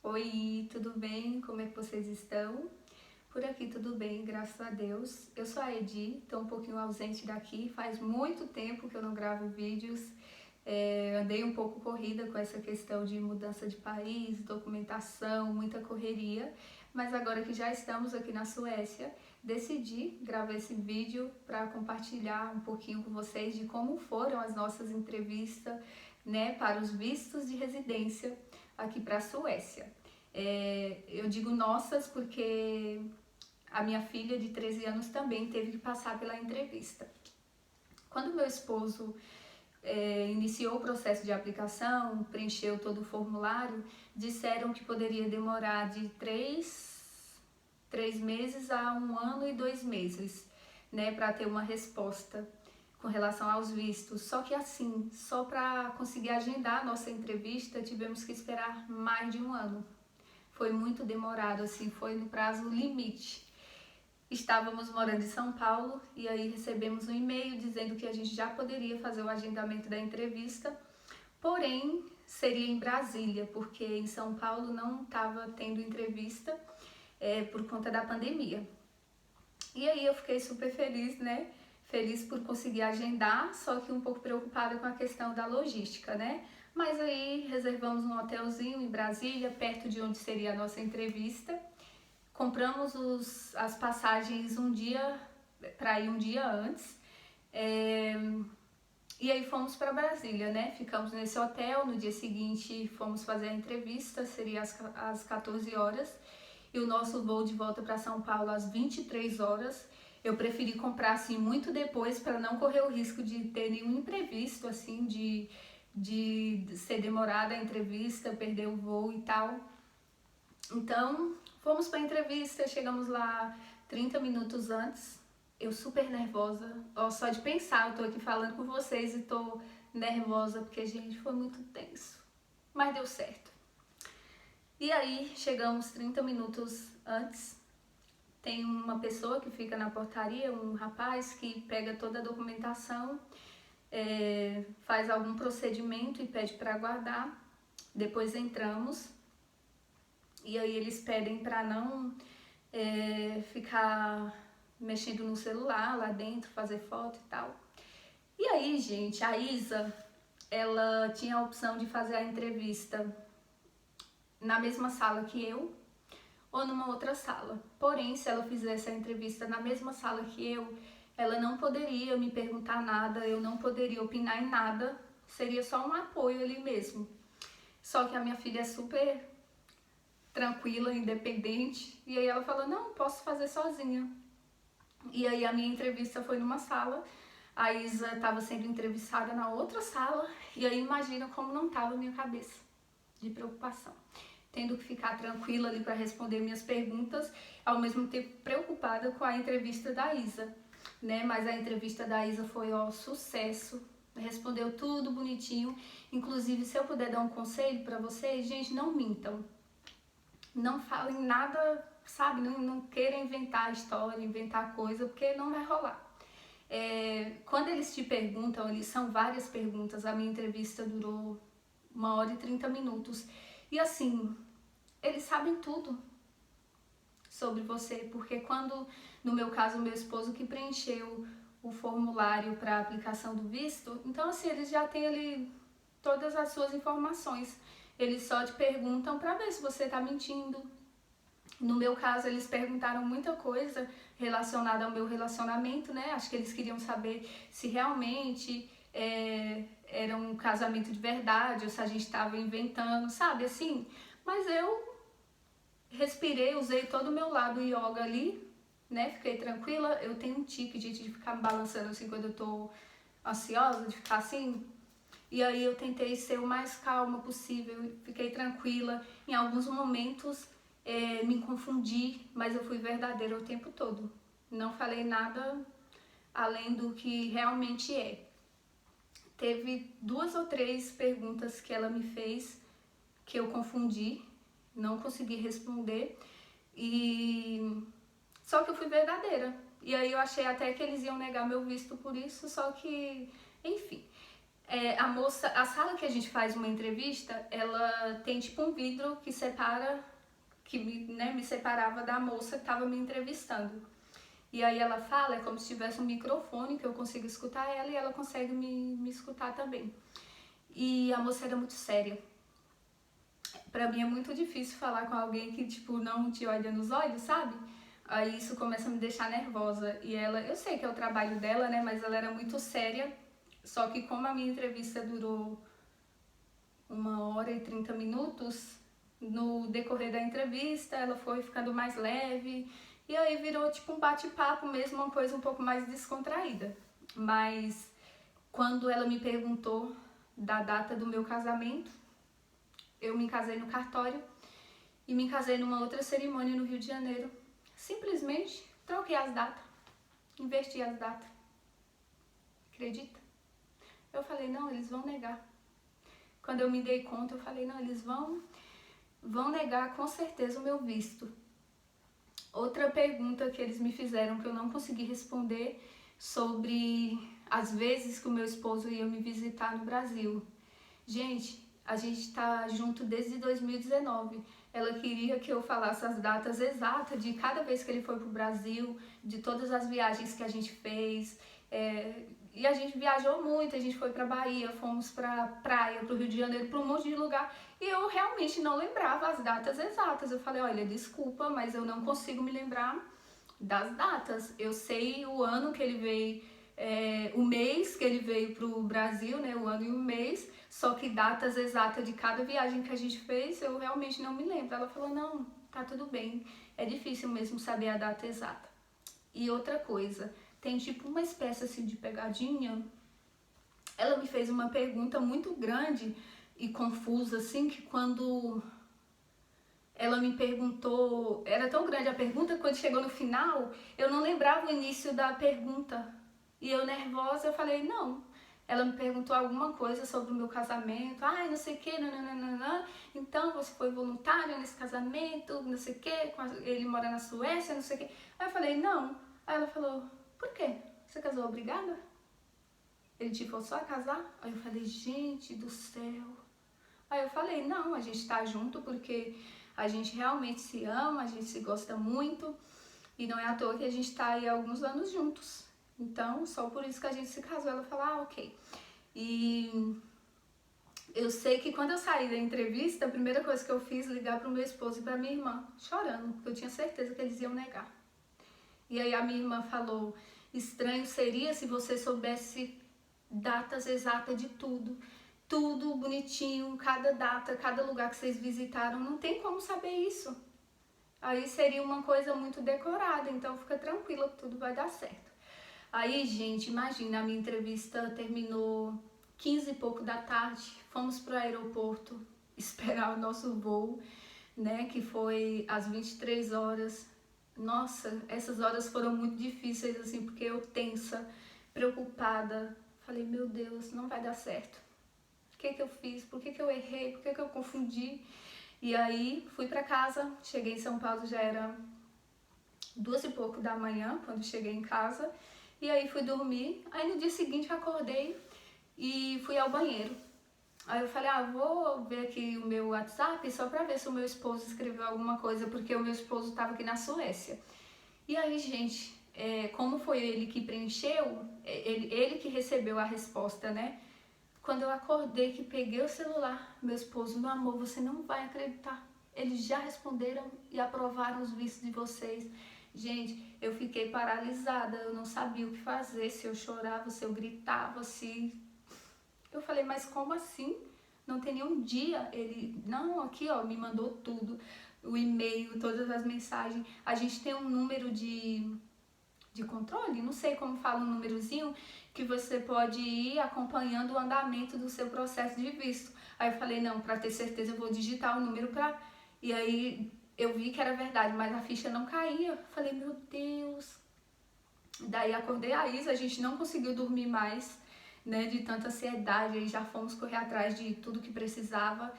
Oi, tudo bem? Como é que vocês estão? Por aqui tudo bem, graças a Deus. Eu sou a Edi, estou um pouquinho ausente daqui, faz muito tempo que eu não gravo vídeos. Andei um pouco corrida com essa questão de mudança de país, documentação, muita correria, mas agora que já estamos aqui na Suécia, decidi gravar esse vídeo para compartilhar um pouquinho com vocês de como foram as nossas entrevistas, né, para os vistos de residência aqui para a Suécia. Eu digo nossas porque a minha filha de 13 anos também teve que passar pela entrevista. Quando meu esposo iniciou o processo de aplicação, preencheu todo o formulário, disseram que poderia demorar de 3 meses a 1 ano e 2 meses, né, para ter uma resposta com relação aos vistos. Só que assim, só para conseguir agendar a nossa entrevista, tivemos que esperar mais de 1 ano. Foi muito demorado, assim, foi no prazo limite. Estávamos morando em São Paulo e aí recebemos um e-mail dizendo que a gente já poderia fazer o agendamento da entrevista, porém seria em Brasília, porque em São Paulo não estava tendo entrevista por conta da pandemia. E aí eu fiquei super feliz, né? Feliz por conseguir agendar, só que um pouco preocupada com a questão da logística, né? Mas aí reservamos um hotelzinho em Brasília, perto de onde seria a nossa entrevista. Compramos as passagens para ir um dia antes. E aí fomos para Brasília, né? Ficamos nesse hotel, no dia seguinte fomos fazer a entrevista, seria às 14 horas. E o nosso voo de volta para São Paulo às 23 horas. Eu preferi comprar assim muito depois para não correr o risco de ter nenhum imprevisto, assim, de ser demorada a entrevista, perder o voo e tal. Então, fomos para a entrevista, chegamos lá 30 minutos antes. Eu super nervosa, só de pensar, eu tô aqui falando com vocês e tô nervosa porque, gente, foi muito tenso. Mas deu certo. E aí, chegamos 30 minutos antes. Tem uma pessoa que fica na portaria, um rapaz que pega toda a documentação, faz algum procedimento e pede para aguardar. Depois entramos e aí eles pedem para não ficar mexendo no celular lá dentro, fazer foto e tal. E aí, gente, a Isa, ela tinha a opção de fazer a entrevista na mesma sala que eu ou numa outra sala. Porém, se ela fizesse a entrevista na mesma sala que eu, ela não poderia me perguntar nada, eu não poderia opinar em nada, seria só um apoio ali mesmo. Só que a minha filha é super tranquila, independente, e aí ela falou, não, posso fazer sozinha. E aí a minha entrevista foi numa sala, a Isa estava sendo entrevistada na outra sala, e aí imagina como não estava a minha cabeça de preocupação. Tendo que ficar tranquila ali para responder minhas perguntas, ao mesmo tempo preocupada com a entrevista da Isa, né? Mas a entrevista da Isa foi sucesso, respondeu tudo bonitinho. Inclusive, se eu puder dar um conselho para vocês, gente, não mintam. Não falem nada, sabe? Não queiram inventar história, inventar coisa, porque não vai rolar. Quando eles te perguntam, eles são várias perguntas. A minha entrevista durou 1 hora e 30 minutos. E assim, eles sabem tudo sobre você, porque quando, no meu caso, o meu esposo que preencheu o formulário para aplicação do visto, então assim, eles já têm ali todas as suas informações. Eles só te perguntam para ver se você está mentindo. No meu caso, eles perguntaram muita coisa relacionada ao meu relacionamento, né? Acho que eles queriam saber se realmente era um casamento de verdade ou se a gente estava inventando, sabe assim? Mas eu respirei, usei todo o meu lado yoga ali, né? Fiquei tranquila. Eu tenho um tique de ficar me balançando assim quando eu tô ansiosa, de ficar assim. E aí eu tentei ser o mais calma possível, fiquei tranquila. Em alguns momentos me confundi, mas eu fui verdadeira o tempo todo. Não falei nada além do que realmente é. Teve 2 ou 3 perguntas que ela me fez que eu confundi, não consegui responder, só que eu fui verdadeira. E aí eu achei até que eles iam negar meu visto por isso, só que, enfim. A sala que a gente faz uma entrevista, ela tem tipo um vidro que separa, me separava da moça que estava me entrevistando. E aí ela fala, é como se tivesse um microfone que eu consigo escutar ela e ela consegue me escutar também. E a moça era muito séria. Pra mim é muito difícil falar com alguém que, tipo, não te olha nos olhos, sabe? Aí isso começa a me deixar nervosa. E ela, eu sei que é o trabalho dela, né? Mas ela era muito séria. Só que como a minha entrevista durou 1h30, no decorrer da entrevista ela foi ficando mais leve. E aí virou tipo um bate-papo mesmo, uma coisa um pouco mais descontraída. Mas quando ela me perguntou da data do meu casamento, eu me casei no cartório e me casei numa outra cerimônia no Rio de Janeiro. Simplesmente troquei as datas, inverti as datas. Acredita? Eu falei, não, eles vão negar. Quando eu me dei conta, eu falei, não, eles vão negar com certeza o meu visto. Outra pergunta que eles me fizeram que eu não consegui responder sobre as vezes que o meu esposo ia me visitar no Brasil. Gente, a gente tá junto desde 2019. Ela queria que eu falasse as datas exatas de cada vez que ele foi pro Brasil, de todas as viagens que a gente fez. E a gente viajou muito, a gente foi pra Bahia, fomos pra praia, pro Rio de Janeiro, pra um monte de lugar. E eu realmente não lembrava as datas exatas. Eu falei, olha, desculpa, mas eu não consigo me lembrar das datas. Eu sei o ano que ele veio, o mês que ele veio pro Brasil, né, o ano e o mês, só que datas exatas de cada viagem que a gente fez, eu realmente não me lembro. Ela falou, não, tá tudo bem, é difícil mesmo saber a data exata. E outra coisa, tem tipo uma espécie assim de pegadinha. Ela me fez uma pergunta muito grande e confusa, assim, que quando ela me perguntou, era tão grande a pergunta que quando chegou no final, eu não lembrava o início da pergunta. E eu nervosa, eu falei, não. Ela me perguntou alguma coisa sobre o meu casamento, ai, não sei o que, nananana. Então você foi voluntária nesse casamento, não sei o que, ele mora na Suécia, não sei o que. Aí eu falei, não. Aí ela falou, por quê? Você casou obrigada? Ele te forçou a casar? Aí eu falei, gente do céu. Aí eu falei, não, a gente tá junto porque a gente realmente se ama, a gente se gosta muito. E não é à toa que a gente tá aí há alguns anos juntos. Então, só por isso que a gente se casou. Ela falou, ah, ok. E eu sei que quando eu saí da entrevista, a primeira coisa que eu fiz, ligar pro meu esposo e pra minha irmã, chorando, porque eu tinha certeza que eles iam negar. E aí a minha irmã falou, estranho seria se você soubesse datas exatas de tudo. Tudo bonitinho, cada data, cada lugar que vocês visitaram, não tem como saber isso. Aí seria uma coisa muito decorada, então fica tranquila que tudo vai dar certo. Aí, gente, imagina, a minha entrevista terminou 15 e pouco da tarde, fomos pro aeroporto esperar o nosso voo, né, que foi às 23 horas. Nossa, essas horas foram muito difíceis, assim, porque eu tensa, preocupada, falei, meu Deus, não vai dar certo. O que eu fiz? Por que eu errei? Por que eu confundi? E aí fui pra casa, cheguei em São Paulo, já era 2 e pouco da manhã, quando cheguei em casa. E aí fui dormir, aí no dia seguinte eu acordei e fui ao banheiro. Aí eu falei, vou ver aqui o meu WhatsApp só pra ver se o meu esposo escreveu alguma coisa, porque o meu esposo tava aqui na Suécia. E aí, gente, como foi ele que preencheu, ele que recebeu a resposta, né? Quando eu acordei, que peguei o celular, meu esposo, meu amor, você não vai acreditar. Eles já responderam e aprovaram os vistos de vocês. Gente, eu fiquei paralisada, eu não sabia o que fazer, se eu chorava, se eu gritava, se... Eu falei, mas como assim? Não tem nenhum dia. Ele, não, aqui ó, me mandou tudo, o e-mail, todas as mensagens. A gente tem um número de controle, não sei como fala um númerozinho, que você pode ir acompanhando o andamento do seu processo de visto. Aí eu falei, não, para ter certeza eu vou digitar o número pra... E aí eu vi que era verdade, mas a ficha não caía. Falei, meu Deus. Daí acordei a Isa, a gente não conseguiu dormir mais, né, de tanta ansiedade, aí já fomos correr atrás de tudo que precisava.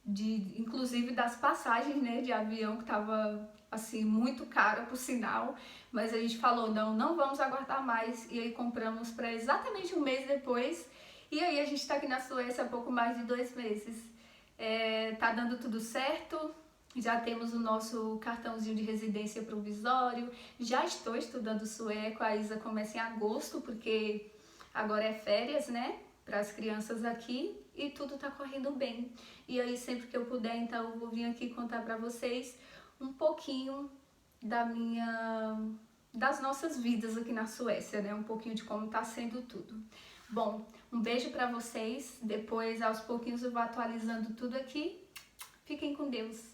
inclusive das passagens, né, de avião, que tava assim muito caro por sinal, mas a gente falou, não vamos aguardar mais, e aí compramos para exatamente um mês depois, e aí a gente tá aqui na Suécia há pouco mais de 2 meses. Tá dando tudo certo, já temos o nosso cartãozinho de residência provisório, já estou estudando sueco, a Isa começa em agosto, porque agora é férias, né, para as crianças aqui, e tudo tá correndo bem. E aí sempre que eu puder, então eu vou vir aqui contar para vocês um pouquinho das nossas vidas aqui na Suécia, né, um pouquinho de como tá sendo tudo. Bom, um beijo para vocês, depois aos pouquinhos eu vou atualizando tudo aqui. Fiquem com Deus.